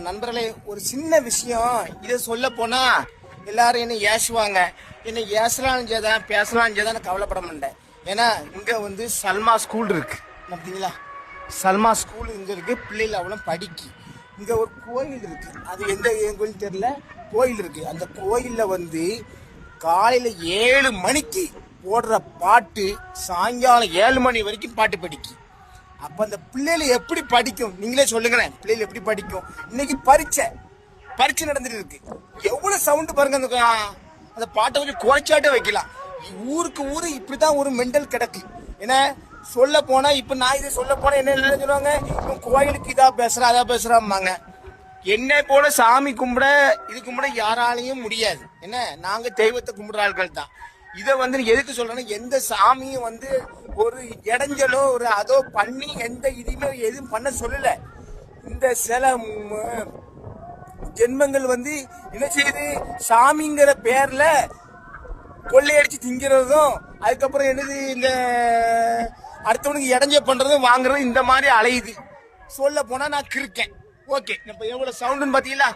நண்பர்களே, ஒரு சின்ன விஷயம். இதை சொல்ல போனா எல்லாரும் என்ன ஏசுவாங்க. என்ன ஏசலாம் செய்தான் பேசலாம் செய்தான் கவலைப்பட மாட்டேன். ஏன்னா இங்க வந்து சல்மா ஸ்கூல் இருக்கு பார்த்தீங்களா. சல்மா ஸ்கூல் இங்க இருக்கு. பிள்ளைகள் அவ்வளோ படிக்கு. இங்க ஒரு கோயில் இருக்கு. அது எந்த கோயில் தெரியல. கோயில் இருக்கு. அந்த கோயில்ல வந்து காலையில 7 மணிக்கு போடுற பாட்டு சாயங்காலம் 7 மணி வரைக்கும் பாட்டு படிக்கு. அப்ப அந்த பிள்ளைகள் எப்படி படிக்கும் நீங்களே சொல்லுங்களேன். பிள்ளைகள் எப்படி படிக்கும்? இன்னைக்கு பரீட்சை நடந்துட்டு இருக்கு. எவ்வளவு சவுண்ட் பாருங்க. அந்த பாட்டை கொஞ்சம் குறைச்சாட்டே வைக்கலாம். ஊருக்கு ஊரு இப்படிதான் ஒரு மெண்டல் கிடக்கு. ஏன்னா சொல்ல போனா இப்ப நான் இதை சொல்ல போனா என்ன சொல்லுவாங்க, கோயிலுக்கு இதா பேசுறா அதா பேசுறாம்பாங்க. என்ன போல சாமி கும்பிட இது கும்பிட யாராலையும் முடியாது. என்ன நாங்க தெய்வத்தை கும்பிடுற ஆட்கள் தான். இதை வந்து எதுக்கு சொல்றேன்னா, எந்த சாமியும் வந்து ஒரு இடைஞ்சலோ ஒரு அதோ பண்ணி எந்த இதுவுமே எதுவும் பண்ண சொல்லல. இந்த சில ஜென்மங்கள் வந்து என்ன செய்யுது, சாமிங்கிற பேர்ல கொள்ளையடிச்சு திங்கிறதும், அதுக்கப்புறம் என்னது இந்த அடுத்தவனுக்கு இடைஞ்ச பண்றதும் வாங்குறதும் இந்த மாதிரி அலையுது. சொல்ல போனா நான் கிருக்கேன். ஓகே, இப்ப எவ்வளவு சவுண்டுன்னு பாத்தீங்களா.